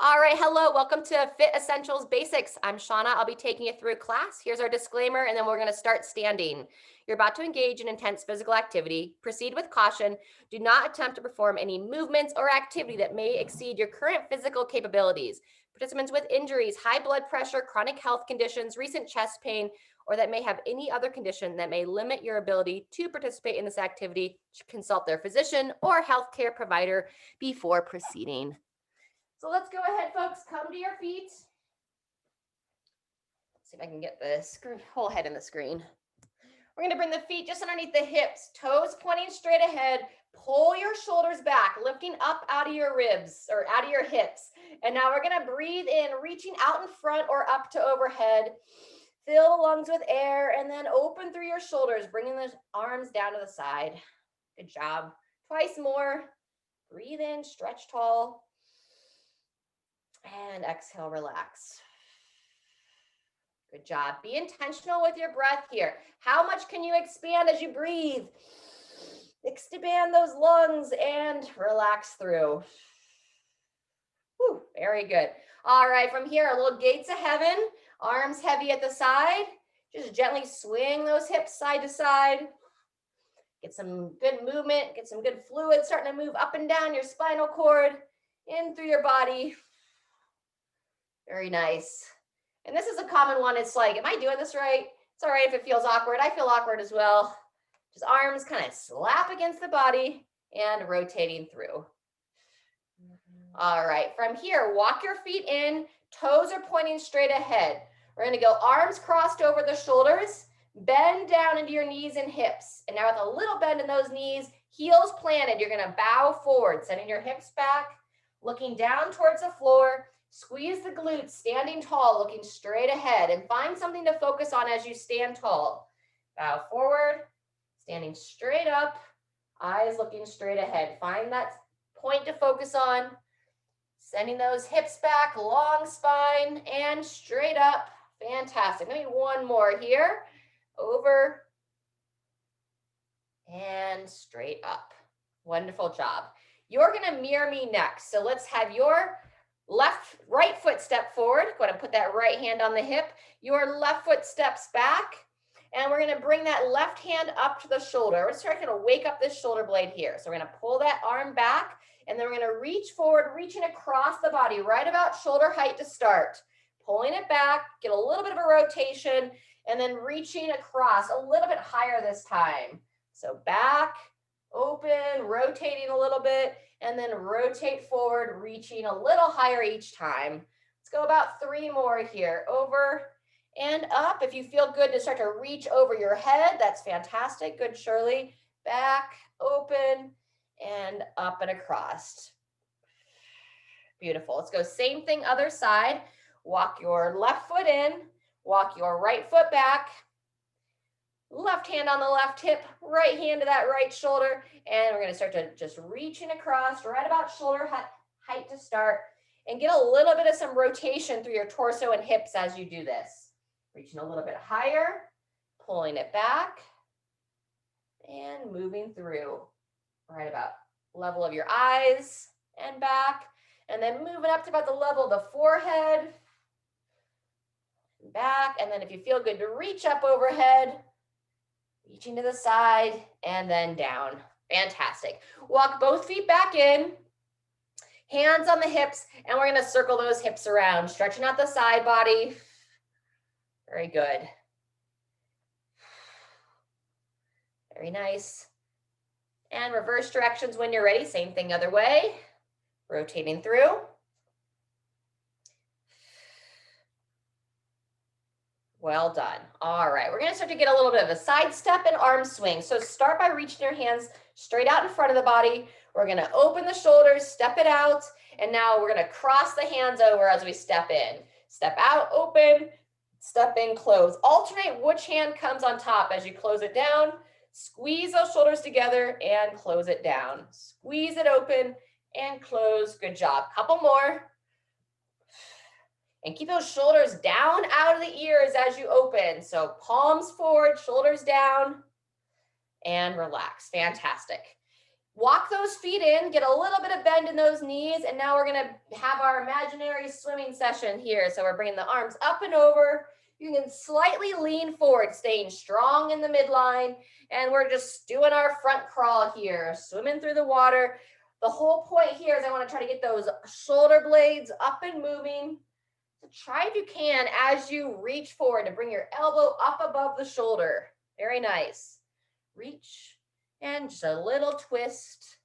All right, hello, welcome to FitEssentials Basics. I'm Shauna. I'll be taking you through class. Here's our disclaimer, and then we're going to start standing. You're about to engage in intense physical activity. Proceed with caution. Do not attempt to perform any movements or activity that may exceed your current physical capabilities. Participants with injuries, high blood pressure, chronic health conditions, recent chest pain, or that may have any other condition that may limit your ability to participate in this activity should consult their physician or healthcare provider before proceeding. So let's go ahead, folks. Come to your feet. Let's see if I can get the whole head in the screen. We're going to bring the feet just underneath the hips, toes pointing straight ahead. Pull your shoulders back, lifting up out of your ribs or out of your hips. And now we're going to breathe in, reaching out in front or up to overhead. Fill the lungs with air and then open through your shoulders, bringing the arms down to the side. Good job. Twice more. Breathe in, stretch tall. And exhale, relax. Good job. Be intentional with your breath here. How much can you expand as you breathe? Expand those lungs and relax through. Whew, very good. All right, from here, a little gates of heaven, arms heavy at the side. Just gently swing those hips side to side. Get some good movement, get some good fluid starting to move up and down your spinal cord, in through your body. Very nice. And this is a common one. It's like, am I doing this right? It's all right if it feels awkward. I feel awkward as well. Just arms kind of slap against the body and rotating through. All right, from here, walk your feet in. Toes are pointing straight ahead. We're going to go arms crossed over the shoulders. Bend down into your knees and hips. And now with a little bend in those knees, heels planted, you're going to bow forward, sending your hips back, looking down towards the floor. Squeeze the glutes, standing tall, looking straight ahead, and find something to focus on as you stand tall. Bow forward, standing straight up, eyes looking straight ahead. Find that point to focus on. Sending those hips back, long spine, and straight up. Fantastic. Maybe one more here. Over and straight up. Wonderful job. You're going to mirror me next. So let's have your right foot step forward. Go ahead and put that right hand on the hip. Your left foot steps back. And we're going to bring that left hand up to the shoulder. We're just going to wake up this shoulder blade here. So we're going to pull that arm back. And then we're going to reach forward, reaching across the body, right about shoulder height to start. Pulling it back, get a little bit of a rotation, and then reaching across a little bit higher this time. So back, open, rotating a little bit, and then rotate forward, reaching a little higher each time. Let's go about 3 more here. Over and up. If you feel good to start to reach over your head, that's fantastic. Good, Shirley. Back, open, and up and across. Beautiful. Let's go same thing, other side. Walk your left foot in, walk your right foot back. Left hand on the left hip, right hand to that right shoulder. And we're going to start to just reaching across right about shoulder height to start. And get a little bit of some rotation through your torso and hips as you do this. Reaching a little bit higher, pulling it back, and moving through. Right about level of your eyes and back. And then moving up to about the level of the forehead. Back. And then if you feel good to reach up overhead, reaching to the side and then down. Fantastic. Walk both feet back in, hands on the hips, and we're going to circle those hips around, stretching out the side body. Very good. Very nice. And reverse directions when you're ready. Same thing other way. Rotating through. Well done. All right, we're going to start to get a little bit of a side step and arm swing. So start by reaching your hands straight out in front of the body. We're going to open the shoulders, step it out, and now we're going to cross the hands over as we step in. Step out, open, step in, close. Alternate which hand comes on top as you close it down. Squeeze those shoulders together and close it down. Squeeze it open and close. Good job. Couple more. And keep those shoulders down out of the ears as you open. So palms forward, shoulders down, and relax. Fantastic. Walk those feet in, get a little bit of bend in those knees, and now we're gonna have our imaginary swimming session here. So we're bringing the arms up and over. You can slightly lean forward, staying strong in the midline, and we're just doing our front crawl here, swimming through the water. The whole point here is I wanna try to get those shoulder blades up and moving. So try if you can, as you reach forward, to bring your elbow up above the shoulder. Very nice. Reach. And just a little twist.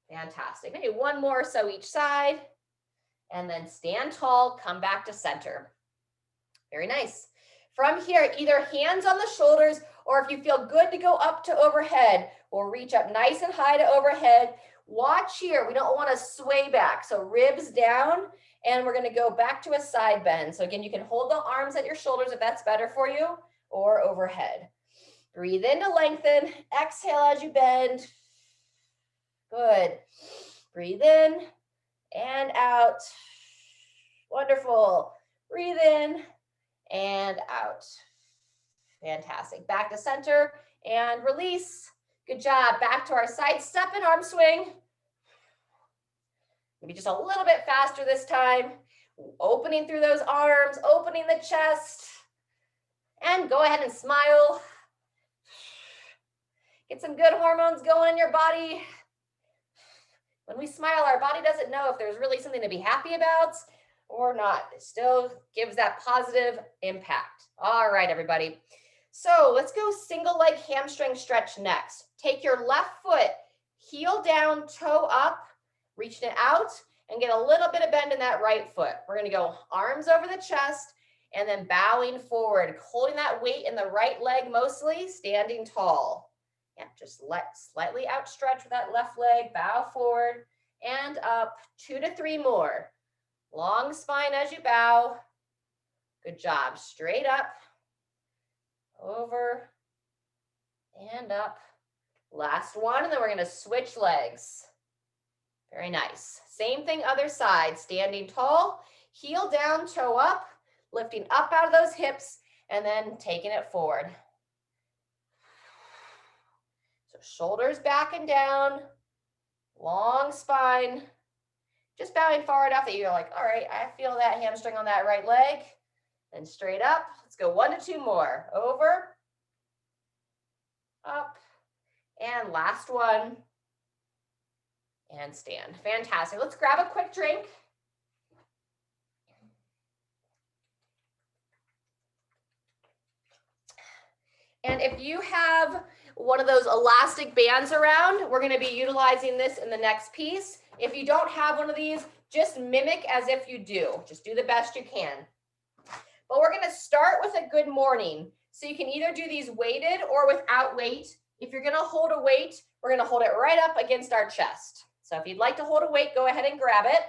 Fantastic. Maybe one more or so each side. And then stand tall, come back to center. Very nice. From here, either hands on the shoulders, or if you feel good to go up to overhead, we'll reach up nice and high to overhead. Watch here. We don't want to sway back. So ribs down, and we're going to go back to a side bend. So again, you can hold the arms at your shoulders if that's better for you, or overhead. Breathe in to lengthen, exhale as you bend. Good. Breathe in and out. Wonderful. Breathe in and out. Fantastic. Back to center and release. Good job. Back to our side step and arm swing. Maybe just a little bit faster this time. Opening through those arms, opening the chest. And go ahead and smile. Get some good hormones going in your body. When we smile, our body doesn't know if there's really something to be happy about or not. It still gives that positive impact. All right, everybody. So let's go single leg hamstring stretch next. Take your left foot, heel down, toe up, reaching it out, and get a little bit of bend in that right foot. We're going to go arms over the chest and then bowing forward, holding that weight in the right leg mostly, standing tall. Yeah, just let slightly outstretch with that left leg, bow forward and up, 2 to 3 more. Long spine as you bow. Good job. Straight up, over and up. Last one, and then we're going to switch legs. Very nice. Same thing, other side. Standing tall, heel down, toe up, lifting up out of those hips, and then taking it forward. So shoulders back and down, long spine, just bowing forward enough that you're like, all right, I feel that hamstring on that right leg. And straight up. Let's go 1 to 2 more. Over, up, and last one. And stand. Fantastic. Let's grab a quick drink. And if you have one of those elastic bands around, we're going to be utilizing this in the next piece. If you don't have one of these, just mimic as if you do. Just do the best you can. But we're going to start with a good morning. So you can either do these weighted or without weight. If you're going to hold a weight, we're going to hold it right up against our chest. So if you'd like to hold a weight, go ahead and grab it.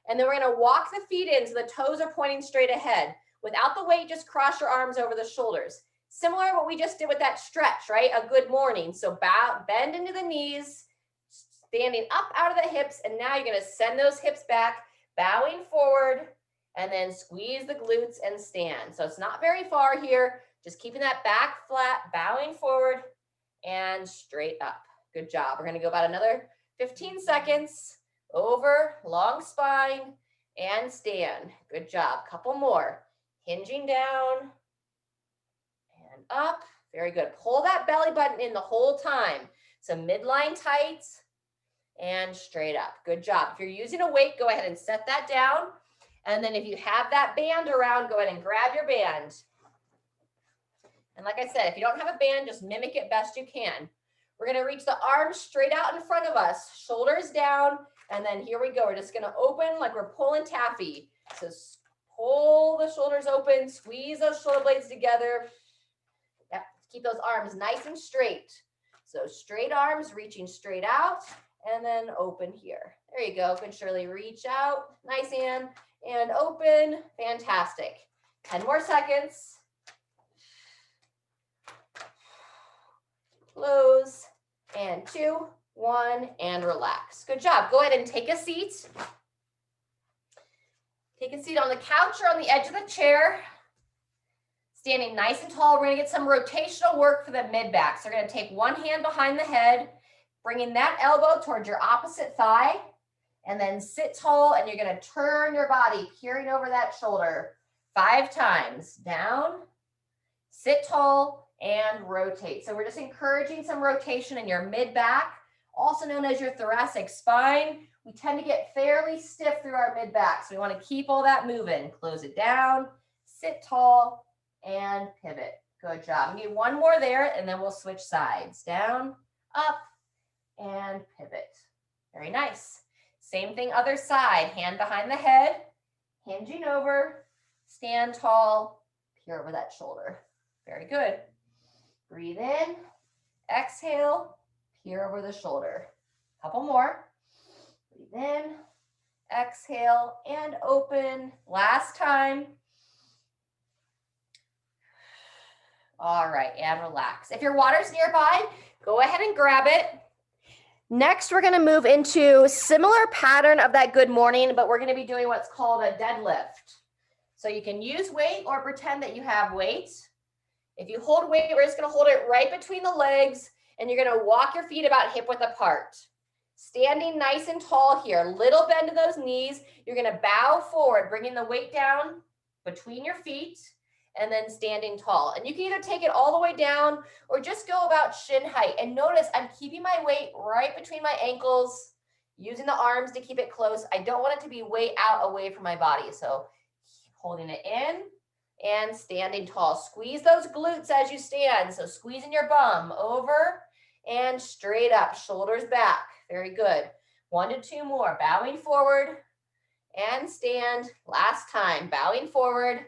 And then we're going to walk the feet in so the toes are pointing straight ahead. Without the weight, just cross your arms over the shoulders. Similar to what we just did with that stretch, right? A good morning. So bow, bend into the knees, standing up out of the hips. And now you're going to send those hips back, bowing forward, and then squeeze the glutes and stand. So it's not very far here. Just keeping that back flat, bowing forward and straight up. Good job. We're going to go about another 15 seconds. Over, long spine, and stand. Good job. Couple more. Hinging down and up. Very good. Pull that belly button in the whole time. So midline tight and straight up. Good job. If you're using a weight, go ahead and set that down. And then if you have that band around, go ahead and grab your band. And like I said, if you don't have a band, just mimic it best you can. We're going to reach the arms straight out in front of us, shoulders down, and then here we go. We're just going to open like we're pulling taffy. So pull the shoulders open, squeeze those shoulder blades together. Yep. Keep those arms nice and straight. So straight arms, reaching straight out, and then open here. There you go. Good, Shirley. Reach out, nice hand, and open. Fantastic. 10 more seconds. Close, and 2, 1, and relax. Good job. Go ahead and take a seat. Take a seat on the couch or on the edge of the chair. Standing nice and tall. We're going to get some rotational work for the mid back. So we're going to take one hand behind the head, bringing that elbow towards your opposite thigh, and then sit tall, and you're gonna turn your body, peering over that shoulder 5 times. Down, sit tall, and rotate. So we're just encouraging some rotation in your mid-back, also known as your thoracic spine. We tend to get fairly stiff through our mid-back, so we wanna keep all that moving. Close it down, sit tall, and pivot. Good job. We need one more there, and then we'll switch sides. Down, up, and pivot. Very nice. Same thing other side. Hand behind the head, hinging over, stand tall, peer over that shoulder. Very good. Breathe in, exhale, peer over the shoulder. Couple more. Breathe in, exhale, and open. Last time. All right, and relax. If your water's nearby, go ahead and grab it. Next, we're gonna move into a similar pattern of that good morning, but we're gonna be doing what's called a deadlift. So you can use weight or pretend that you have weight. If you hold weight, we're just gonna hold it right between the legs, and you're gonna walk your feet about hip width apart. Standing nice and tall here, little bend in those knees. You're gonna bow forward, bringing the weight down between your feet, and then standing tall. And you can either take it all the way down or just go about shin height. And notice I'm keeping my weight right between my ankles, using the arms to keep it close. I don't want it to be way out away from my body. So keep holding it in and standing tall. Squeeze those glutes as you stand. So squeezing your bum over and straight up, shoulders back. Very good. 1 to 2 more. Bowing forward and stand. Last time, bowing forward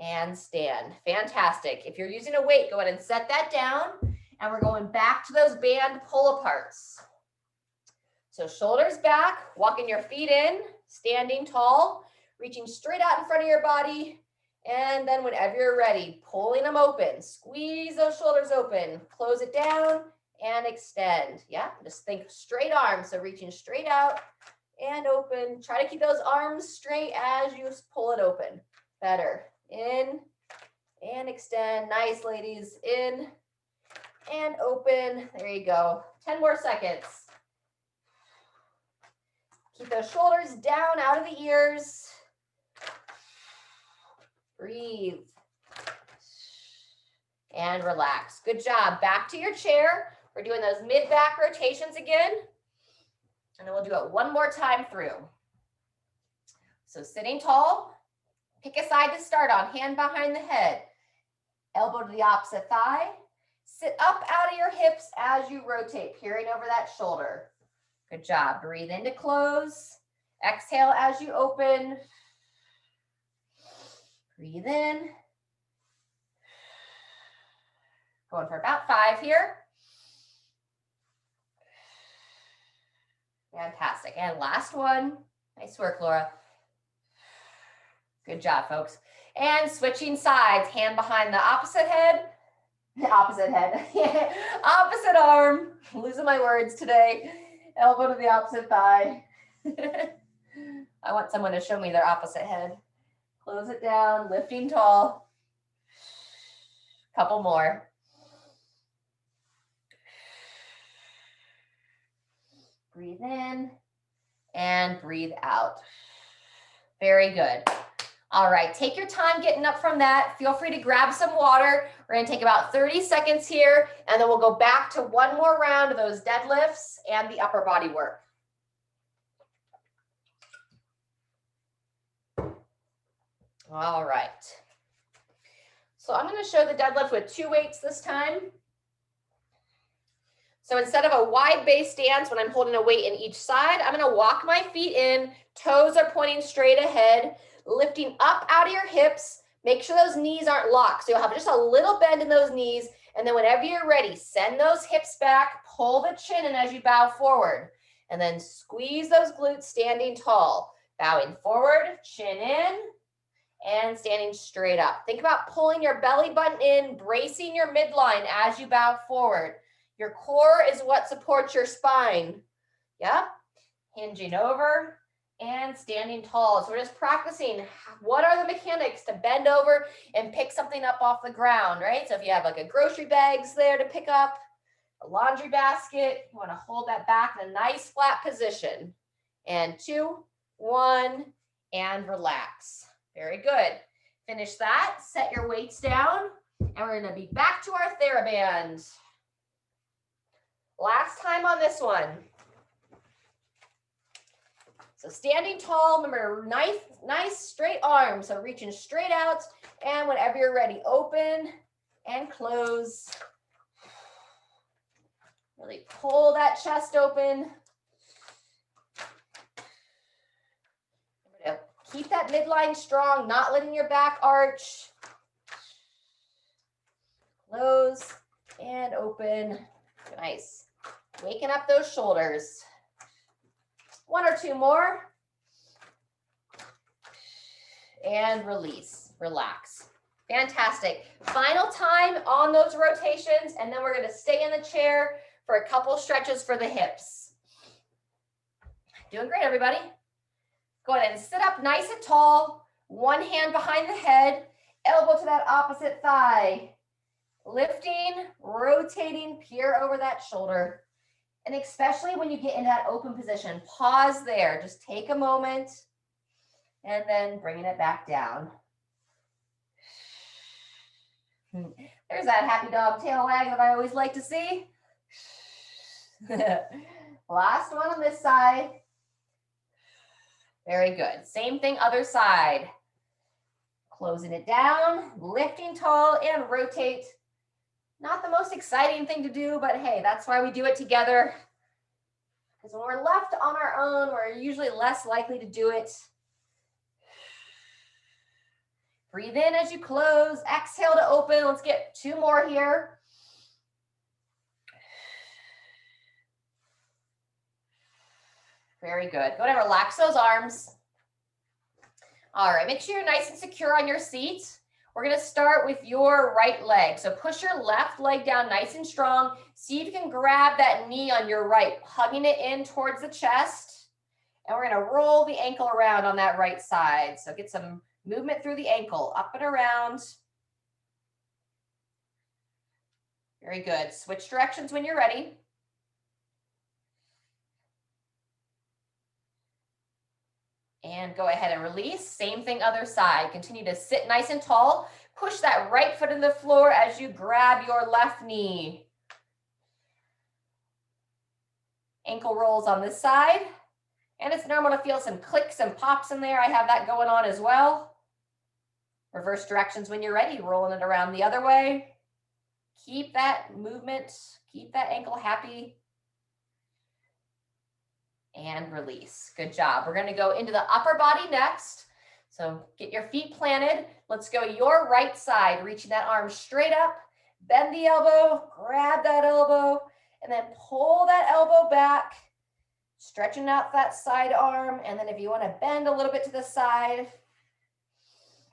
and stand. Fantastic. If you're using a weight, go ahead and set that down, and we're going back to those band pull aparts. So shoulders back, walking your feet in, standing tall, reaching straight out in front of your body, and then whenever you're ready, pulling them open. Squeeze those shoulders open, close it down, and extend. Yeah, just think straight arms, so reaching straight out and open. Try to keep those arms straight as you pull it open. Better. In and extend. Nice, ladies. In and open. There you go. 10 more seconds. Keep those shoulders down out of the ears. Breathe. And relax. Good job. Back to your chair. We're doing those mid-back rotations again. And then we'll do it one more time through. So sitting tall. Pick a side to start on, hand behind the head, elbow to the opposite thigh. Sit up out of your hips as you rotate, peering over that shoulder. Good job. Breathe in to close. Exhale as you open. Breathe in. Going for about 5 here. Fantastic. And last one. Nice work, Laura. Good job, folks. And switching sides, hand behind the opposite head, opposite arm, losing my words today, elbow to the opposite thigh. I want someone to show me their opposite head. Close it down, lifting tall. Couple more. Breathe in and breathe out. Very good. All right, take your time getting up from that. Feel free to grab some water. We're gonna take about 30 seconds here, and then we'll go back to one more round of those deadlifts and the upper body work. All right. So I'm gonna show the deadlift with 2 weights this time. So instead of a wide base stance, when I'm holding a weight in each side, I'm gonna walk my feet in, toes are pointing straight ahead, lifting up out of your hips. Make sure those knees aren't locked. So you'll have just a little bend in those knees. And then whenever you're ready, send those hips back, pull the chin in as you bow forward. And then squeeze those glutes standing tall. Bowing forward, chin in, and standing straight up. Think about pulling your belly button in, bracing your midline as you bow forward. Your core is what supports your spine. Yep. Hinging over and standing tall. So we're just practicing what are the mechanics to bend over and pick something up off the ground, right? So if you have like a grocery bags there to pick up, a laundry basket. You want to hold that back in a nice flat position. And 2, 1, and relax. Very good. Finish that. Set your weights down. And we're going to be back to our TheraBand. Last time on this one. So standing tall, remember, nice straight arms. So reaching straight out. And whenever you're ready, open and close. Really pull that chest open. Keep that midline strong, not letting your back arch. Close and open. Nice. Waking up those shoulders. 1 or 2 more. And release, relax. Fantastic. Final time on those rotations, and then we're going to stay in the chair for a couple stretches for the hips. Doing great, everybody. Go ahead and sit up nice and tall. One hand behind the head, elbow to that opposite thigh. Lifting, rotating, peer over that shoulder. And especially when you get into that open position, pause there. Just take a moment and then bringing it back down. There's that happy dog tail wag that I always like to see. Last one on this side. Very good. Same thing, other side. Closing it down, lifting tall and rotate. Not the most exciting thing to do, but hey, that's why we do it together. Because when we're left on our own, we're usually less likely to do it. Breathe in as you close. Exhale to open. Let's get 2 more here. Very good. Go ahead and relax those arms. All right, make sure you're nice and secure on your seat. We're going to start with your right leg. So push your left leg down nice and strong. See if you can grab that knee on your right, hugging it in towards the chest. And we're going to roll the ankle around on that right side. So get some movement through the ankle, up and around. Very good. Switch directions when you're ready. And go ahead and release. Same thing, other side. Continue to sit nice and tall. Push that right foot in the floor as you grab your left knee. Ankle rolls on this side. And it's normal to feel some clicks and pops in there. I have that going on as well. Reverse directions when you're ready. Rolling it around the other way. Keep that movement. Keep that ankle happy. And release. Good job. We're going to go into the upper body next. So get your feet planted. Let's go your right side, reaching that arm straight up. Bend the elbow, grab that elbow, and then pull that elbow back, stretching out that side arm. And then if you want to bend a little bit to the side,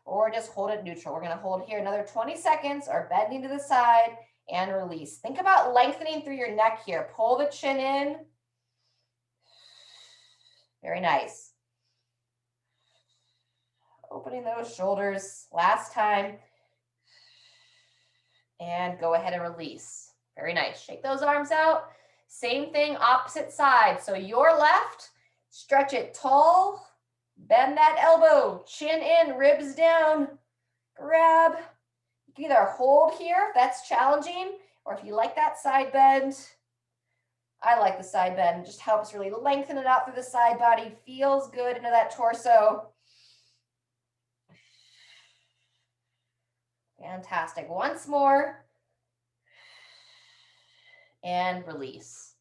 or just hold it neutral. We're going to hold here another 20 seconds, or bending to the side and release. Think about lengthening through your neck here. Pull the chin in. Very nice. Opening those shoulders. Last time. And go ahead and release. Very nice. Shake those arms out. Same thing, opposite side. So your left, stretch it tall. Bend that elbow. Chin in, ribs down. Grab. You can either hold here if that's challenging, or if you like that side bend. I like the side bend. It just helps really lengthen it out through the side body. Feels good into that torso. Fantastic. Once more. And release.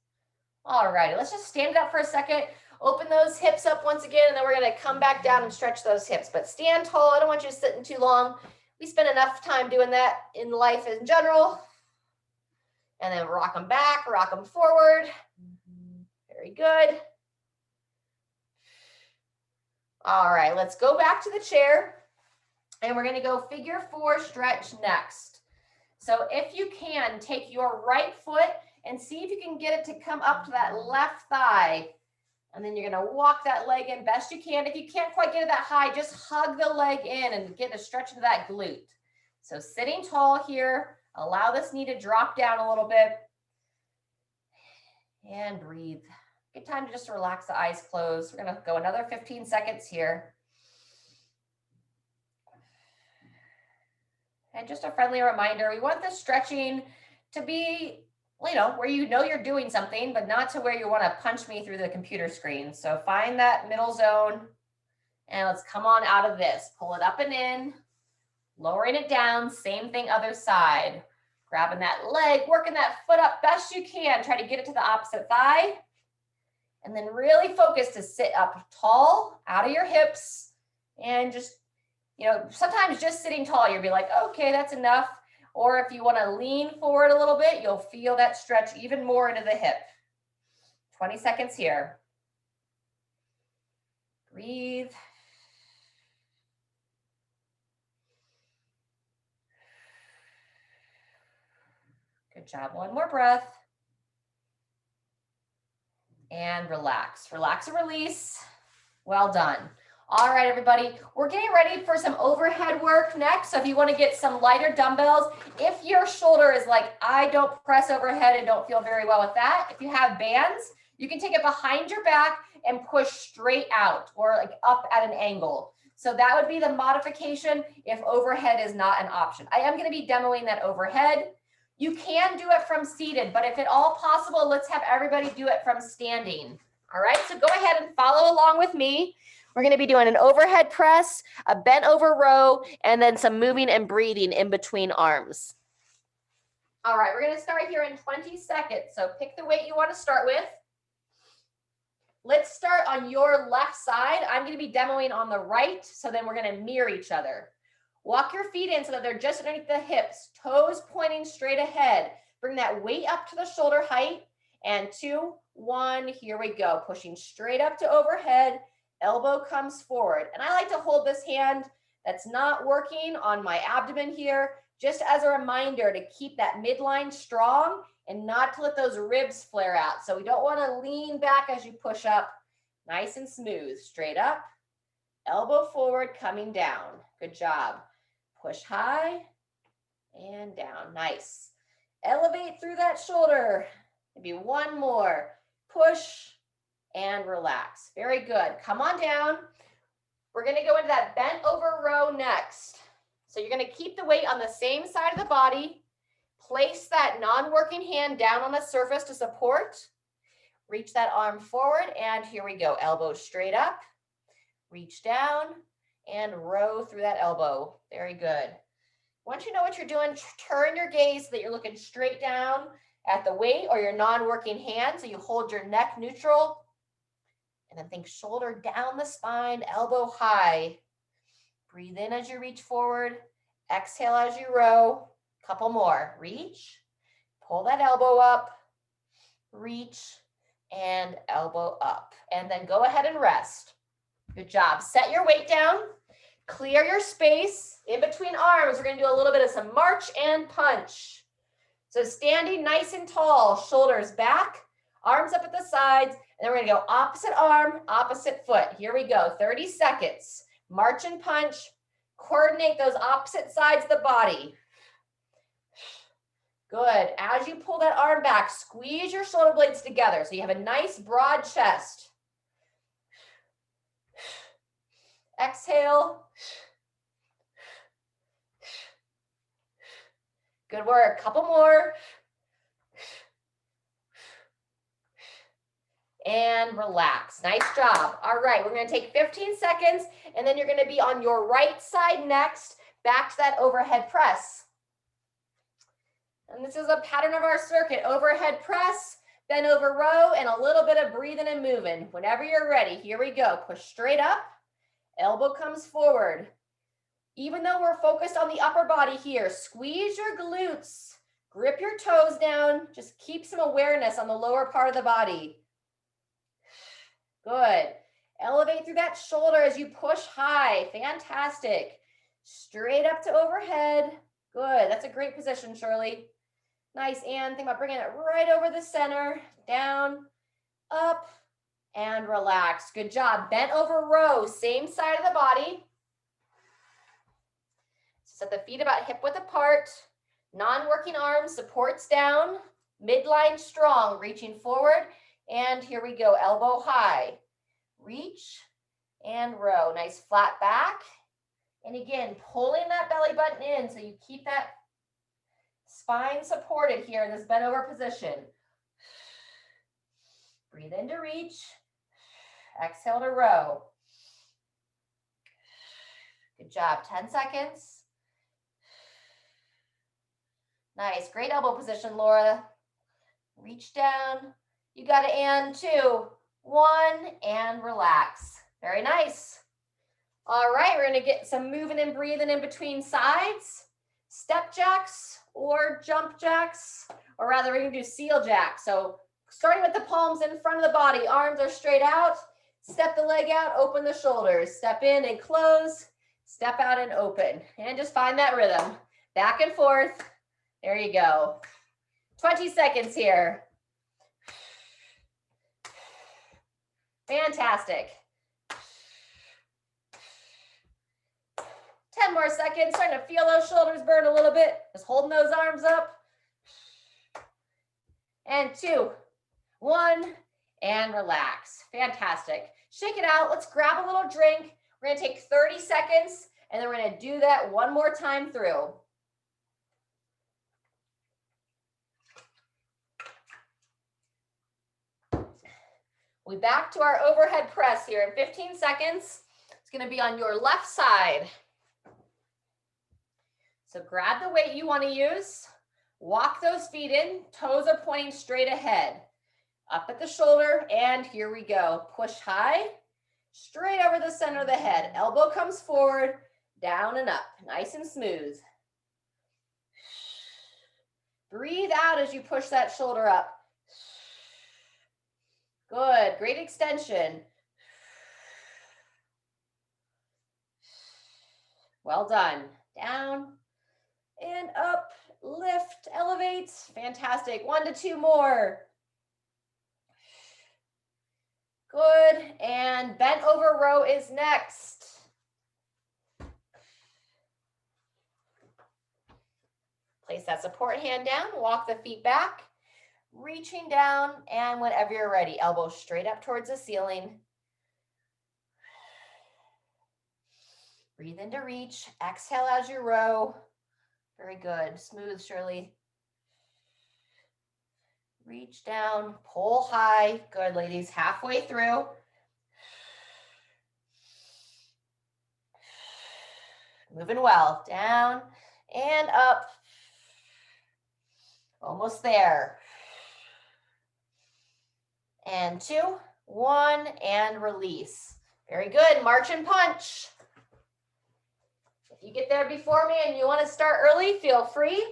All right, let's just stand up for a second. Open those hips up once again, and then we're going to come back down and stretch those hips. But stand tall. I don't want you sitting too long. We spend enough time doing that in life in general. And then rock them back, rock them forward. Very good. All right, let's go back to the chair. And we're going to go figure 4 stretch next. So if you can, take your right foot and see if you can get it to come up to that left thigh. And then you're going to walk that leg in best you can. If you can't quite get it that high, just hug the leg in and get a stretch into that glute. So sitting tall here. Allow this knee to drop down a little bit. And breathe. Good time to just relax the eyes closed. We're gonna go another 15 seconds here. And just a friendly reminder, we want the stretching to be, where you're doing something, but not to where you want to punch me through the computer screen. So find that middle zone and let's come on out of this. Pull it up and in, lowering it down, same thing other side. Grabbing that leg, working that foot up best you can. Try to get it to the opposite thigh. And then really focus to sit up tall, out of your hips, and just, sometimes just sitting tall, you'll be like, okay, that's enough. Or if you want to lean forward a little bit, you'll feel that stretch even more into the hip. 20 seconds here. Breathe. Good job. One more breath. And relax. Relax and release. Well done. All right, everybody, we're getting ready for some overhead work next. So if you want to get some lighter dumbbells, if your shoulder is like, I don't press overhead and don't feel very well with that, if you have bands, you can take it behind your back and push straight out or like up at an angle. So that would be the modification if overhead is not an option. I am going to be demoing that overhead. You can do it from seated, but if at all possible, let's have everybody do it from standing. All right, so go ahead and follow along with me. We're going to be doing an overhead press, a bent over row, and then some moving and breathing in between arms. All right, we're going to start here in 20 seconds. So pick the weight you want to start with. Let's start on your left side. I'm going to be demoing on the right, so then we're going to mirror each other. Walk your feet in so that they're just underneath the hips, toes pointing straight ahead. Bring that weight up to the shoulder height. And 2, 1, here we go. Pushing straight up to overhead. Elbow comes forward. And I like to hold this hand that's not working on my abdomen here, just as a reminder to keep that midline strong and not to let those ribs flare out. So we don't want to lean back as you push up. Nice and smooth. Straight up, elbow forward, coming down. Good job. Push high and down. Nice. Elevate through that shoulder. Maybe one more. Push and relax. Very good. Come on down. We're going to go into that bent over row next. So you're going to keep the weight on the same side of the body. Place that non-working hand down on the surface to support. Reach that arm forward, and here we go. Elbow straight up. Reach down and row through that elbow. Very good. Once you know what you're doing, turn your gaze so that you're looking straight down at the weight or your non-working hand. So you hold your neck neutral. And then think shoulder down the spine, elbow high. Breathe in as you reach forward. Exhale as you row. Couple more. Reach. Pull that elbow up. Reach and elbow up. And then go ahead and rest. Good job. Set your weight down. Clear your space. In between arms, we're going to do a little bit of some march and punch. So standing nice and tall, shoulders back, arms up at the sides, and then we're going to go opposite arm, opposite foot. Here we go. 30 seconds. March and punch. Coordinate those opposite sides of the body. Good. As you pull that arm back, squeeze your shoulder blades together so you have a nice broad chest. Exhale. Good work. Couple more. And relax. Nice job. All right, we're going to take 15 seconds, and then you're going to be on your right side next, back to that overhead press. And this is a pattern of our circuit. Overhead press, bend over row, and a little bit of breathing and moving. Whenever you're ready, here we go. Push straight up. Elbow comes forward. Even though we're focused on the upper body here, squeeze your glutes. Grip your toes down. Just keep some awareness on the lower part of the body. Good. Elevate through that shoulder as you push high. Fantastic. Straight up to overhead. Good. That's a great position, Shirley. Nice. And think about bringing it right over the center. Down, up, and relax. Good job. Bent over row. Same side of the body. Set the feet about hip width apart. Non-working arms, supports down. Midline strong, reaching forward. And here we go, elbow high. Reach and row. Nice flat back. And again, pulling that belly button in so you keep that spine supported here in this bent over position. Breathe in to reach. Exhale to row. Good job, 10 seconds. Nice, great elbow position, Laura. Reach down. You got it, and 2, 1, and relax. Very nice. All right, we're gonna get some moving and breathing in between sides. Step jacks or jump jacks, or rather we're gonna do seal jacks. So starting with the palms in front of the body, arms are straight out. Step the leg out, open the shoulders. Step in and close, step out and open. And just find that rhythm. Back and forth. There you go. 20 seconds here. Fantastic. 10 more seconds. Starting to feel those shoulders burn a little bit. Just holding those arms up. And 2, 1, and relax. Fantastic. Shake it out. Let's grab a little drink. We're going to take 30 seconds, and then we're going to do that one more time through. We'll be back to our overhead press here in 15 seconds. It's going to be on your left side. So grab the weight you want to use. Walk those feet in. Toes are pointing straight ahead. Up at the shoulder, and here we go. Push high, straight over the center of the head. Elbow comes forward, down and up. Nice and smooth. Breathe out as you push that shoulder up. Good, great extension. Well done. Down and up, lift, elevate. Fantastic. 1 to 2 more. Good, and bent over row is next. Place that support hand down, walk the feet back. Reaching down, and whenever you're ready, elbows straight up towards the ceiling. Breathe in to reach. Exhale as you row. Very good. Smooth, Shirley. Reach down, pull high. Good, ladies. Halfway through. Moving well. Down and up. Almost there. And 2, 1, and release. Very good. March and punch. If you get there before me and you want to start early, feel free.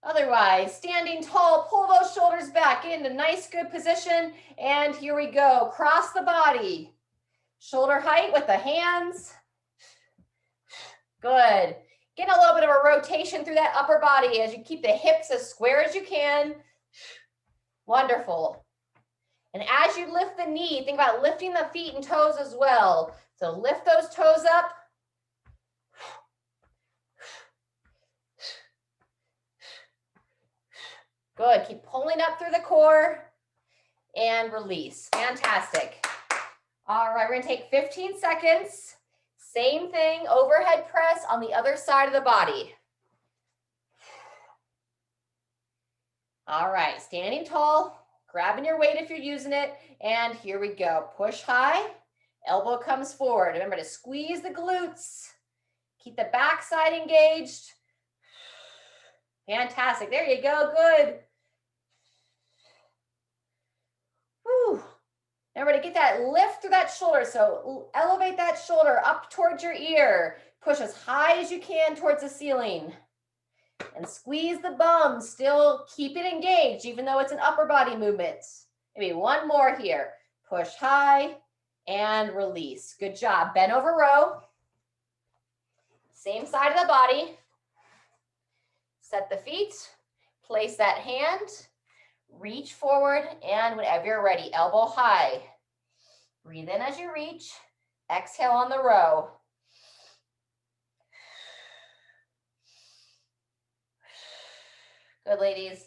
Otherwise, standing tall, pull those shoulders back into nice, good position. And here we go. Cross the body. Shoulder height with the hands. Good. Get a little bit of a rotation through that upper body as you keep the hips as square as you can. Wonderful. And as you lift the knee, think about lifting the feet and toes as well. So lift those toes up. Good. Keep pulling up through the core and release. Fantastic. All right, we're going to take 15 seconds. Same thing, overhead press on the other side of the body. All right, standing tall, grabbing your weight if you're using it, and here we go. Push high, elbow comes forward. Remember to squeeze the glutes. Keep the backside engaged. Fantastic, there you go, good. Whew. Remember to get that lift through that shoulder, so elevate that shoulder up towards your ear. Push as high as you can towards the ceiling. And squeeze the bum, still keep it engaged, even though it's an upper body movement. Maybe one more here. Push high and release. Good job. Bend over row. Same side of the body. Set the feet. Place that hand. Reach forward, and whenever you're ready, elbow high. Breathe in as you reach. Exhale on the row. Good, ladies.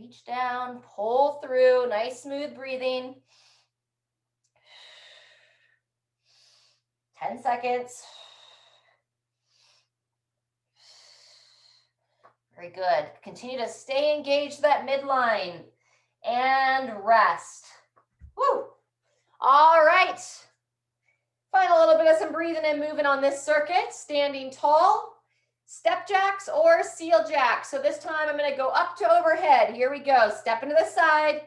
Reach down, pull through, nice smooth breathing. 10 seconds. Very good. Continue to stay engaged to that midline and rest. Woo! All right. Find a little bit of some breathing and moving on this circuit. Standing tall, step jacks or seal jacks. So this time I'm going to go up to overhead. Here we go. Step into the side.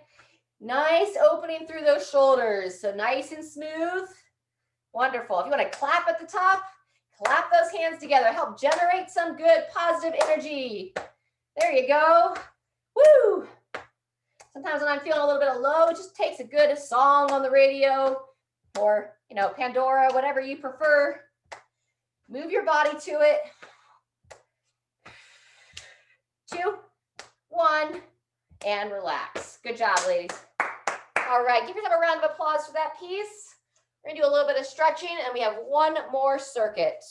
Nice opening through those shoulders. So nice and smooth. Wonderful. If you want to clap at the top, clap those hands together. Help generate some good positive energy. There you go. Woo! Sometimes when I'm feeling a little bit of low, it just takes a good song on the radio or, you know, Pandora, whatever you prefer. Move your body to it. 2, 1, and relax. Good job, ladies. All right, give yourself a round of applause for that piece. We're gonna do a little bit of stretching and we have one more circuit.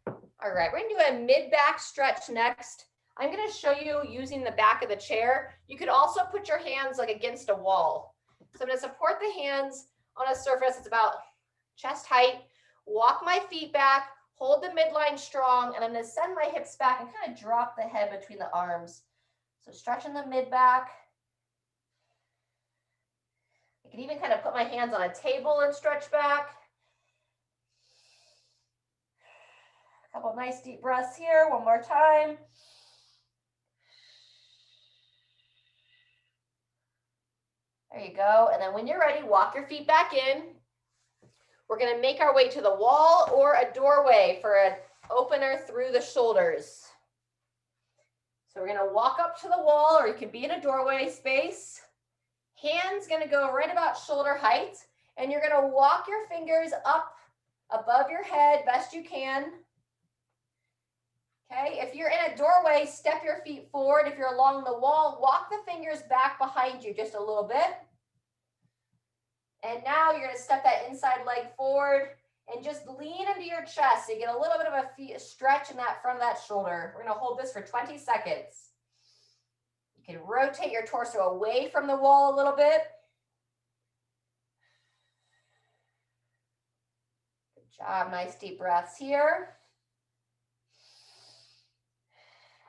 All right, we're gonna do a mid-back stretch next. I'm gonna show you using the back of the chair. You could also put your hands like against a wall. So I'm gonna support the hands on a surface that's about chest height, walk my feet back, hold the midline strong, and I'm gonna send my hips back and kind of drop the head between the arms. So stretching the mid-back. I can even kind of put my hands on a table and stretch back. A couple nice deep breaths here, one more time. There you go. And then when you're ready, walk your feet back in. We're going to make our way to the wall or a doorway for an opener through the shoulders. So we're going to walk up to the wall, or you can be in a doorway space. Hands going to go right about shoulder height, and you're going to walk your fingers up above your head best you can. Okay, if you're in a doorway, step your feet forward. If you're along the wall, walk the fingers back behind you just a little bit. And now you're going to step that inside leg forward and just lean into your chest so you get a little bit of a stretch in that front of that shoulder. We're going to hold this for 20 seconds. You can rotate your torso away from the wall a little bit. Good job. Nice deep breaths here.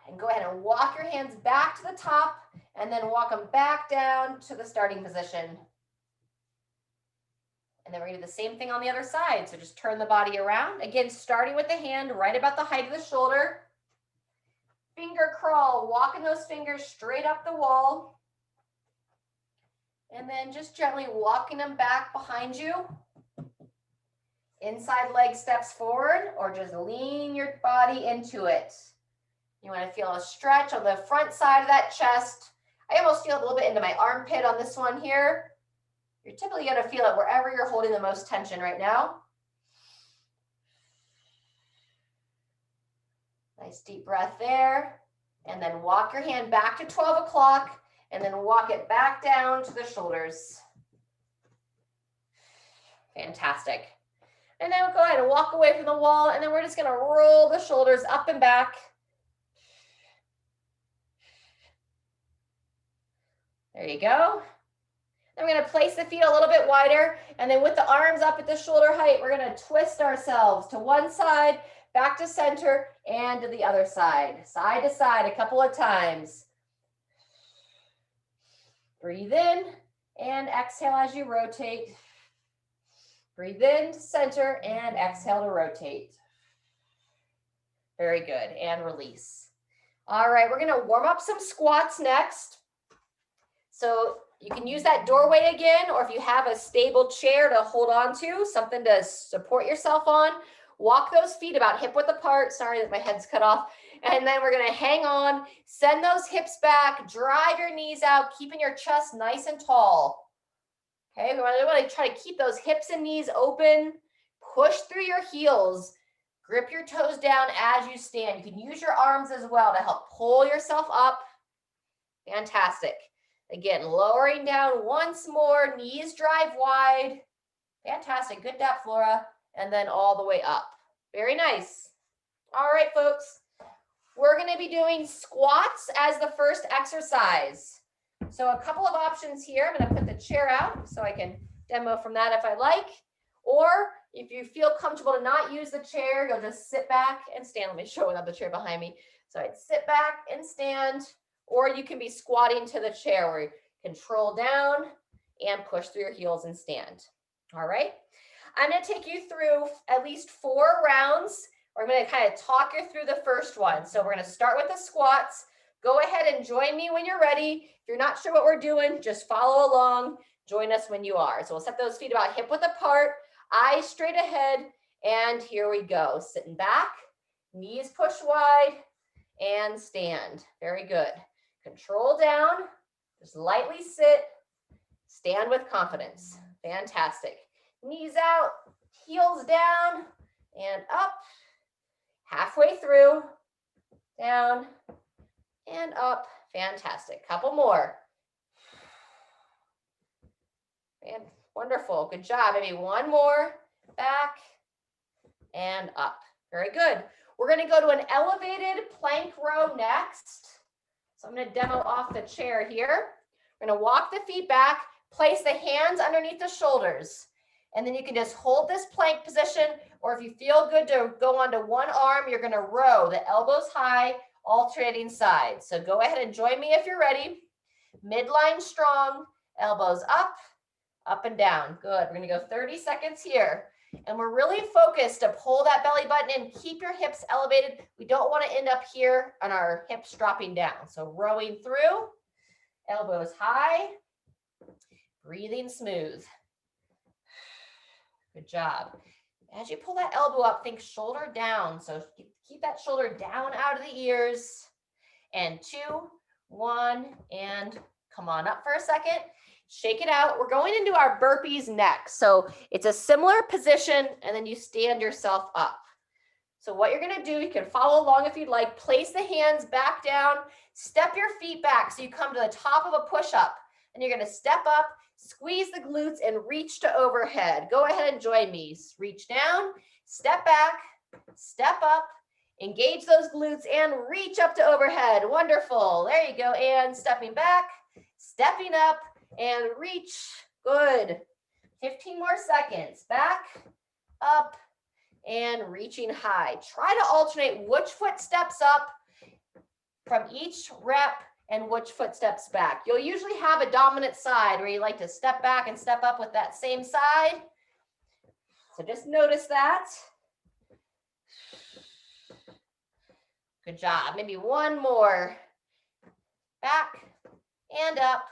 And go ahead and walk your hands back to the top and then walk them back down to the starting position. And then we're going to do the same thing on the other side. So just turn the body around. Again, starting with the hand right about the height of the shoulder. Finger crawl, walking those fingers straight up the wall. And then just gently walking them back behind you. Inside leg steps forward, or just lean your body into it. You want to feel a stretch on the front side of that chest. I almost feel a little bit into my armpit on this one here. You're typically going to feel it wherever you're holding the most tension right now. Nice deep breath there. And then walk your hand back to 12 o'clock and then walk it back down to the shoulders. Fantastic. And then we'll go ahead and walk away from the wall, and then we're just going to roll the shoulders up and back. There you go. Then we're going to place the feet a little bit wider, and then with the arms up at the shoulder height, we're going to twist ourselves to one side, back to center, and to the other side to side a couple of times. Breathe in and exhale as you rotate. Breathe in to center and exhale to rotate. Very good, and release. All right, we're going to warm up some squats next. So you can use that doorway again, or if you have a stable chair to hold on to, something to support yourself on, walk those feet about hip width apart. Sorry that my head's cut off. And then we're going to hang on, send those hips back, drive your knees out, keeping your chest nice and tall. Okay, we want to try to keep those hips and knees open, push through your heels, grip your toes down as you stand. You can use your arms as well to help pull yourself up. Fantastic. Again, lowering down once more, knees drive wide. Fantastic, good depth, Flora. And then all the way up. Very nice. All right, folks. we're going to be doing squats as the first exercise. So a couple of options here. I'm going to put the chair out so I can demo from that if I like. Or if you feel comfortable to not use the chair, you'll just sit back and stand. Let me show without the chair behind me. So I'd sit back and stand, or you can be squatting to the chair where you control down and push through your heels and stand. All right. I'm going to take you through at least 4 rounds. We're going to kind of talk you through the first one. So we're going to start with the squats. Go ahead and join me when you're ready. If you're not sure what we're doing, just follow along. Join us when you are. So we'll set those feet about hip width apart, eyes straight ahead, and here we go. Sitting back, knees push wide, and stand. Very good. Control down, just lightly sit, stand with confidence. Fantastic. Knees out, heels down, and up. Halfway through, down, and up. Fantastic. Couple more. And wonderful. Good job. Maybe one more. Back and up. Very good. We're going to go to an elevated plank row next. So I'm going to demo off the chair here. We're going to walk the feet back, place the hands underneath the shoulders. And then you can just hold this plank position, or if you feel good to go onto one arm, you're going to row the elbows high, alternating sides. So go ahead and join me if you're ready. Midline strong, elbows up, up and down. Good. We're going to go 30 seconds here. And we're really focused to pull that belly button in, keep your hips elevated. We don't want to end up here on our hips dropping down. So rowing through, elbows high, breathing smooth. Good job. As you pull that elbow up, think shoulder down. So keep that shoulder down out of the ears. And 2, 1, and come on up for a second. Shake it out. We're going into our burpees next. So it's a similar position, and then you stand yourself up. So what you're going to do, you can follow along if you'd like. Place the hands back down. Step your feet back so you come to the top of a push-up. And you're going to step up, squeeze the glutes, and reach to overhead. Go ahead and join me. Reach down, step back, step up, engage those glutes, and reach up to overhead. Wonderful. There you go. And stepping back, stepping up, and reach. Good. 15 more seconds. Back, up, and reaching high. Try to alternate which foot steps up from each rep and which foot steps back. You'll usually have a dominant side where you like to step back and step up with that same side. So just notice that. Good job. Maybe one more. Back and up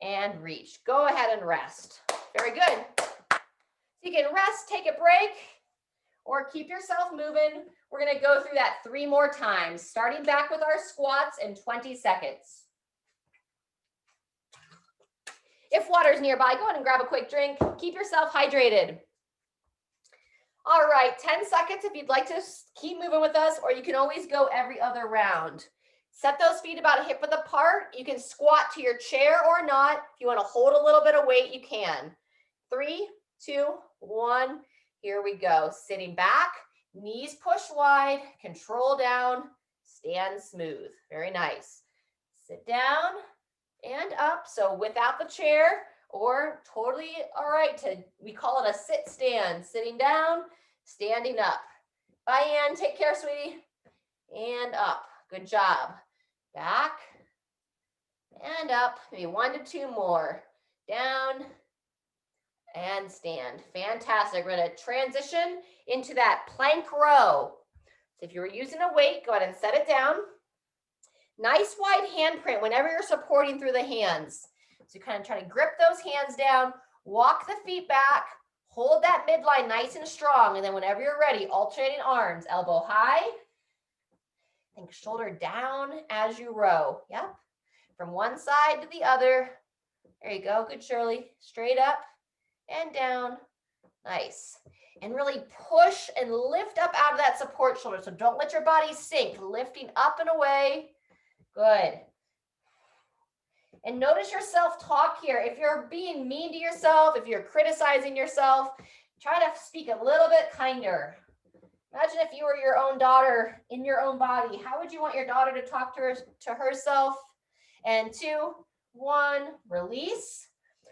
and reach. Go ahead and rest. Very good. So you can rest, take a break, or keep yourself moving. We're going to go through that 3 more times, starting back with our squats in 20 seconds. If water's nearby, go ahead and grab a quick drink. Keep yourself hydrated. All right, 10 seconds if you'd like to keep moving with us, or you can always go every other round. Set those feet about hip width apart. You can squat to your chair or not. If you want to hold a little bit of weight, you can. 3, 2, 1. Here we go. Sitting back, knees push wide, control down, stand smooth. Very nice. Sit down and up. So without the chair, or totally all right we call it a sit stand. Sitting down, standing up. Bye, Ann. Take care, sweetie. And up. Good job. Back and up. Maybe 1 to 2 more. Down and stand. Fantastic. We're going to transition into that plank row. So if you were using a weight, go ahead and set it down. Nice wide handprint whenever you're supporting through the hands. So kind of try to grip those hands down, walk the feet back, hold that midline nice and strong, and then whenever you're ready, alternating arms, elbow high. Think shoulder down as you row. Yep. From one side to the other. There you go. Good, Shirley. Straight up and down. Nice. And really push and lift up out of that support shoulder. So don't let your body sink. Lifting up and away. Good. And notice your self-talk here. If you're being mean to yourself, if you're criticizing yourself, try to speak a little bit kinder. Imagine if you were your own daughter in your own body. How would you want your daughter to talk to herself? And 2, 1, release.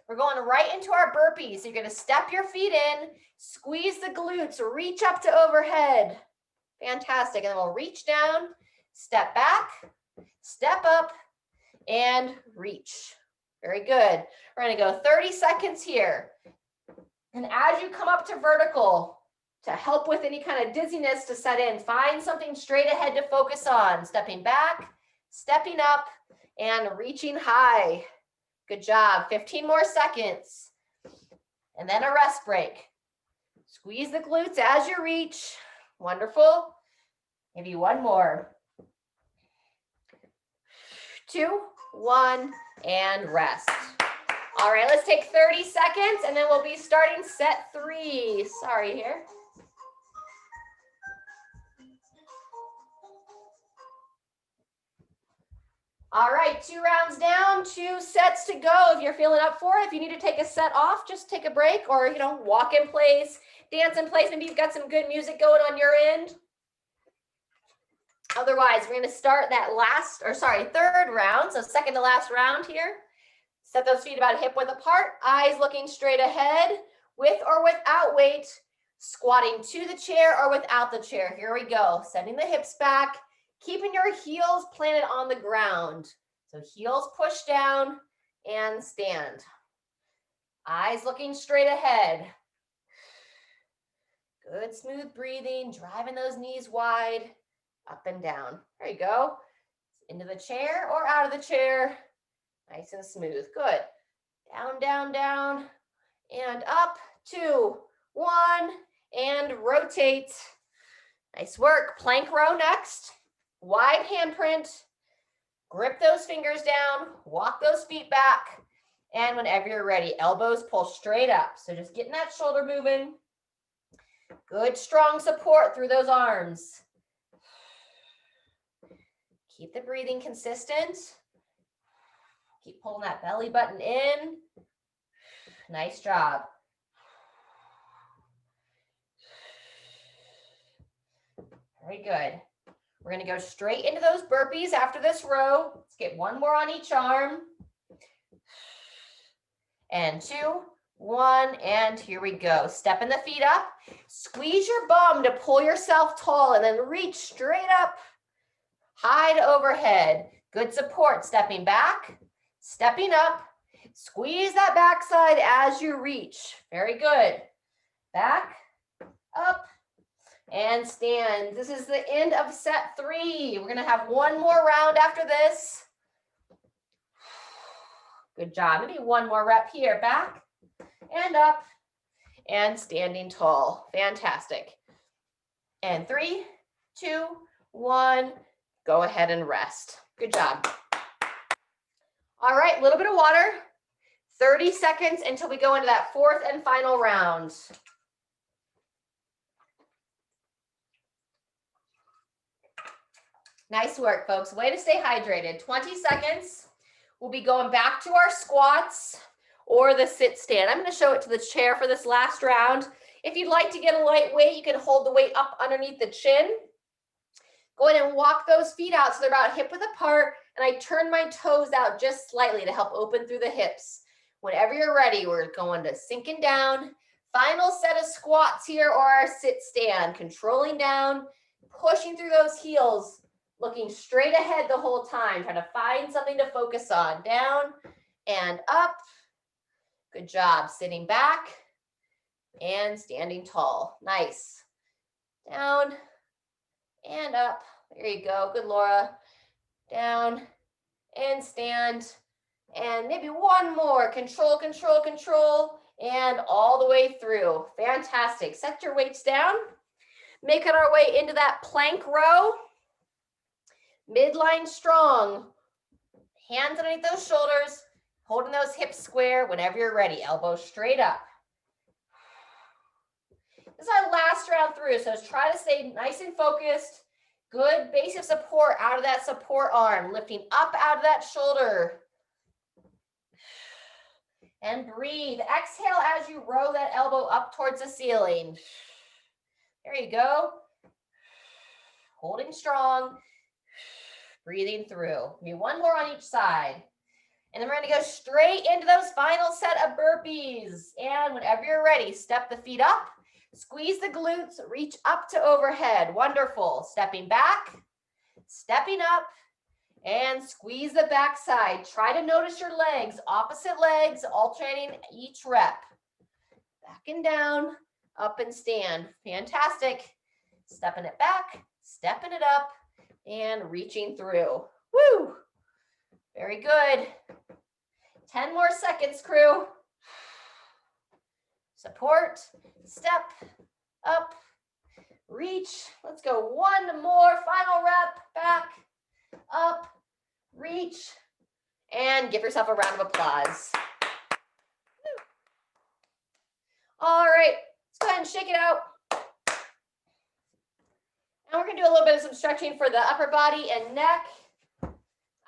We're going right into our burpees. So you're going to step your feet in, squeeze the glutes, reach up to overhead. Fantastic. And then we'll reach down, step back, step up, and reach. Very good. We're going to go 30 seconds here. And as you come up to vertical, to help with any kind of dizziness to set in, find something straight ahead to focus on. Stepping back, stepping up, and reaching high. Good job. 15 more seconds. And then a rest break. Squeeze the glutes as you reach. Wonderful. Maybe one more. 2, 1, and rest. All right, let's take 30 seconds and then we'll be starting set 3. Sorry here. All right, 2 rounds down, 2 sets to go. If you're feeling up for it, if you need to take a set off, just take a break or, walk in place, dance in place. Maybe you've got some good music going on your end. Otherwise, we're going to start that third round. So second to last round here. Set those feet about hip width apart, eyes looking straight ahead, with or without weight, squatting to the chair or without the chair. Here we go. Sending the hips back, keeping your heels planted on the ground. So heels push down and stand. Eyes looking straight ahead. Good smooth breathing, driving those knees wide, up and down. There you go. Into the chair or out of the chair. Nice and smooth. Good. Down, down, down, and up. 2, 1, and rotate. Nice work. Plank row next. Wide handprint. Grip those fingers down. Walk those feet back. And whenever you're ready, elbows pull straight up. So just getting that shoulder moving. Good, strong support through those arms. Keep the breathing consistent. Keep pulling that belly button in. Nice job. Very good. We're going to go straight into those burpees after this row. Let's get one more on each arm. And 2, 1, and here we go. Stepping the feet up. Squeeze your bum to pull yourself tall and then reach straight up, high to overhead. Good support. Stepping back. Stepping up, squeeze that backside as you reach. Very good. Back, up, and stand. This is the end of set 3. We're going to have one more round after this. Good job. Maybe one more rep here. Back and up and standing tall. Fantastic. And 3, 2, 1. Go ahead and rest. Good job. All right, a little bit of water, 30 seconds until we go into that 4th and final round. Nice work, folks. Way to stay hydrated. 20 seconds. We'll be going back to our squats or the sit stand. I'm going to show it to the chair for this last round. If you'd like to get a light weight, you can hold the weight up underneath the chin. Go ahead and walk those feet out so they're about hip width apart. And I turn my toes out just slightly to help open through the hips. Whenever you're ready, we're going to sinking down. Final set of squats here or our sit stand. Controlling down, pushing through those heels, looking straight ahead the whole time. Trying to find something to focus on. Down and up. Good job. Sitting back and standing tall. Nice. Down and up. There you go. Good, Laura. Down and stand. And maybe one more. Control, control, control. And all the way through. Fantastic. Set your weights down. Making our way into that plank row. Midline strong. Hands underneath those shoulders. Holding those hips square whenever you're ready. Elbows straight up. This is our last round through. So try to stay nice and focused. Good base of support out of that support arm, lifting up out of that shoulder. And breathe. Exhale as you row that elbow up towards the ceiling. There you go. Holding strong, breathing through. Maybe one more on each side. And then we're going to go straight into those final set of burpees. And whenever you're ready, step the feet up, squeeze the glutes, reach up to overhead. Wonderful. Stepping back, stepping up, and squeeze the back side. Try to notice your legs, opposite legs, alternating each rep. Back and down, up and stand. Fantastic. Stepping it back, stepping it up, and reaching through. Woo! Very good. 10 more seconds, crew. Support, step, up, reach. Let's go one more, final rep, back, up, reach, and give yourself a round of applause. All right, let's go ahead and shake it out. And we're gonna do a little bit of some stretching for the upper body and neck.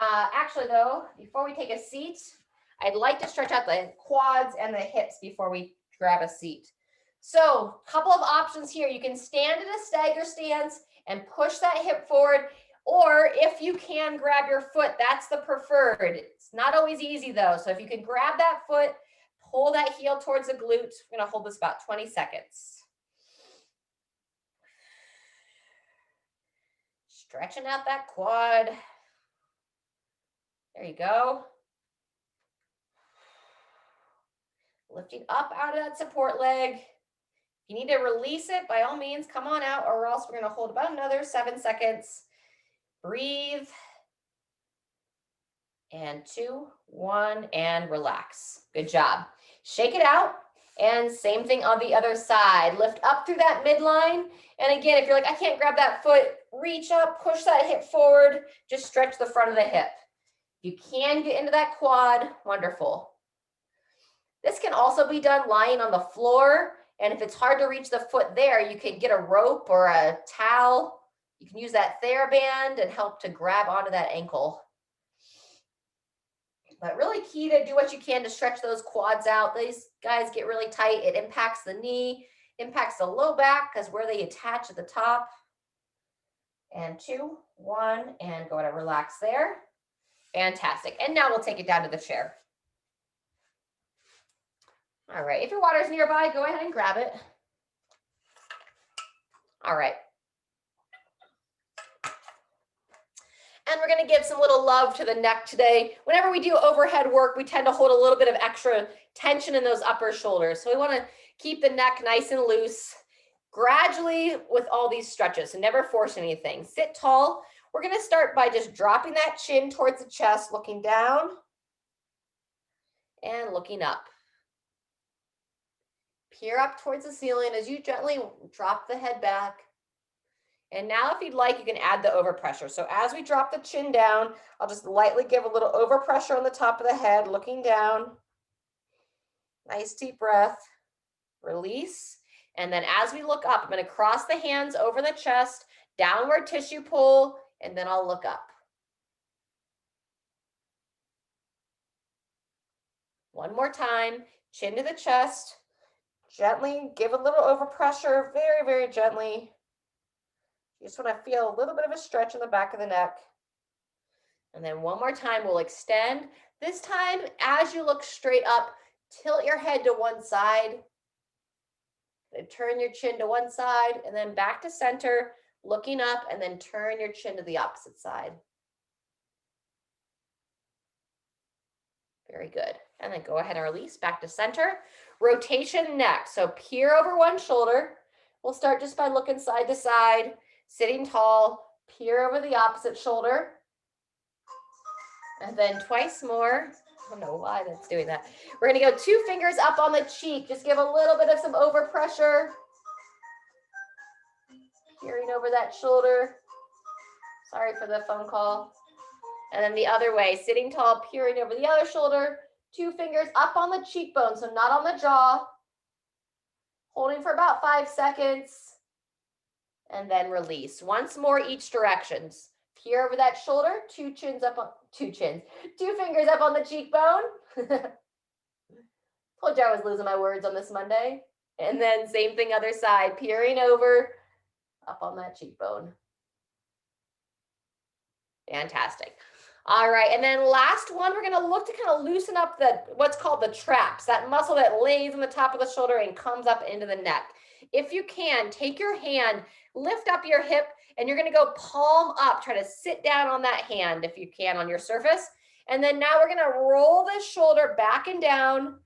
Actually though, before we take a seat, I'd like to stretch out the quads and the hips before we grab a seat. So a couple of options here. You can stand in a stagger stance and push that hip forward, or if you can grab your foot, that's the preferred. It's not always easy though. So if you can grab that foot, pull that heel towards the glute. We're gonna hold this about 20 seconds. Stretching out that quad. There you go. Lifting up out of that support leg. If you need to release it, by all means, come on out, or else we're going to hold about another 7 seconds. Breathe. And 2, 1, and relax. Good job. Shake it out. And same thing on the other side. Lift up through that midline. And again, if you're like, I can't grab that foot, reach up, push that hip forward. Just stretch the front of the hip. If you can get into that quad, wonderful. This can also be done lying on the floor. And if it's hard to reach the foot there, you can get a rope or a towel. You can use that TheraBand and help to grab onto that ankle. But really key to do what you can to stretch those quads out. These guys get really tight. It impacts the knee, impacts the low back because where they attach at the top. And 2, 1, and go ahead and relax there. Fantastic. And now we'll take it down to the chair. All right, if your water's nearby, go ahead and grab it. All right. And we're going to give some little love to the neck today. Whenever we do overhead work, we tend to hold a little bit of extra tension in those upper shoulders. So we want to keep the neck nice and loose gradually with all these stretches. So never force anything. Sit tall. We're going to start by just dropping that chin towards the chest, looking down and looking up. Peer up towards the ceiling as you gently drop the head back. And now if you'd like, you can add the overpressure. So as we drop the chin down, I'll just lightly give a little overpressure on the top of the head, looking down. Nice deep breath. Release. And then as we look up, I'm going to cross the hands over the chest, downward tissue pull, and then I'll look up. One more time, chin to the chest. Gently give a little overpressure, very, very gently. You just want to feel a little bit of a stretch in the back of the neck. And then one more time, we'll extend. This time, as you look straight up, tilt your head to one side. Then turn your chin to one side, and then back to center, looking up, and then turn your chin to the opposite side. Very good. And then go ahead and release back to center. Rotation neck. So peer over one shoulder. We'll start just by looking side to side, sitting tall, peer over the opposite shoulder. And then twice more. I don't know why that's doing that. We're going to go 2 fingers up on the cheek. Just give a little bit of some overpressure. Peering over that shoulder. Sorry for the phone call. And then the other way, sitting tall, peering over the other shoulder. 2 fingers up on the cheekbone, so not on the jaw. Holding for about 5 seconds. And then release. Once more each direction. Peer over that shoulder, 2 fingers up on the cheekbone. Told you I was losing my words on this Monday. And then same thing other side, peering over, up on that cheekbone. Fantastic. All right, and then last one, we're gonna look to kind of loosen up what's called the traps, that muscle that lays on the top of the shoulder and comes up into the neck. If you can, take your hand, lift up your hip, and you're gonna go palm up. Try to sit down on that hand if you can on your surface. And then now we're gonna roll this shoulder back and down,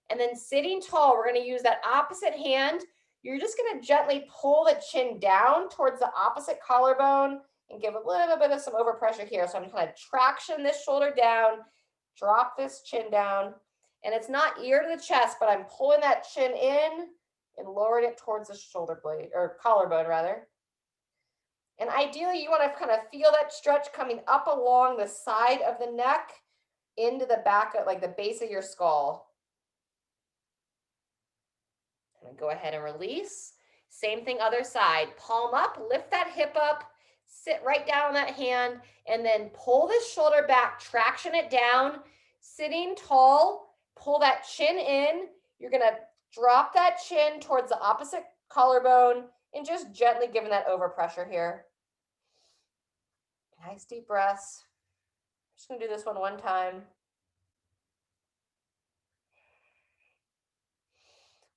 and then sitting tall, we're gonna use that opposite hand. You're just gonna gently pull the chin down towards the opposite collarbone and give a little bit of some overpressure here. So I'm just gonna traction this shoulder down, drop this chin down, and it's not ear to the chest, but I'm pulling that chin in and lowering it towards the shoulder blade, or collarbone rather. And ideally you wanna kind of feel that stretch coming up along the side of the neck into the back of, like the base of your skull. And go ahead and release. Same thing other side, palm up, lift that hip up, sit right down on that hand, and then pull this shoulder back, traction it down, sitting tall, pull that chin in. You're gonna drop that chin towards the opposite collarbone and just gently giving that overpressure here. Nice deep breaths. I'm just gonna do this one time.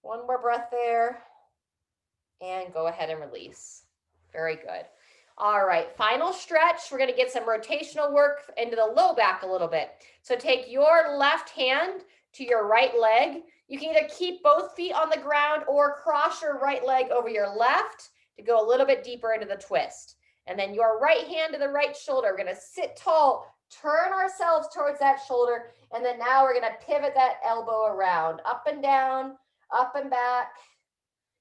One more breath there, and go ahead and release. Very good. All right, final stretch. We're gonna get some rotational work into the low back a little bit. So take your left hand to your right leg. You can either keep both feet on the ground or cross your right leg over your left to go a little bit deeper into the twist. And then your right hand to the right shoulder. We're gonna sit tall, turn ourselves towards that shoulder, and then now we're gonna pivot that elbow around, up and down, up and back,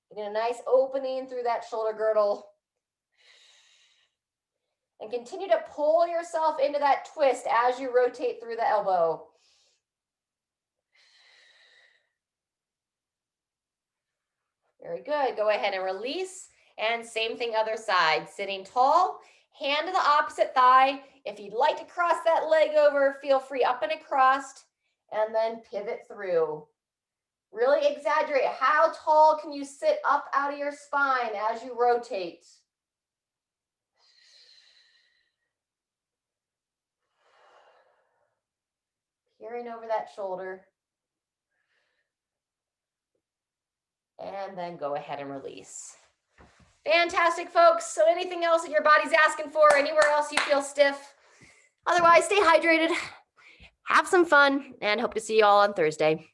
getting a nice opening through that shoulder girdle. And continue to pull yourself into that twist as you rotate through the elbow. Very good. Go ahead and release. And same thing other side. Sitting tall, hand to the opposite thigh. If you'd like to cross that leg over, feel free, up and across, and then pivot through. Really exaggerate. How tall can you sit up out of your spine as you rotate? Peering over that shoulder. And then go ahead and release. Fantastic, folks. So anything else that your body's asking for, anywhere else you feel stiff? Otherwise, stay hydrated, have some fun, and hope to see you all on Thursday.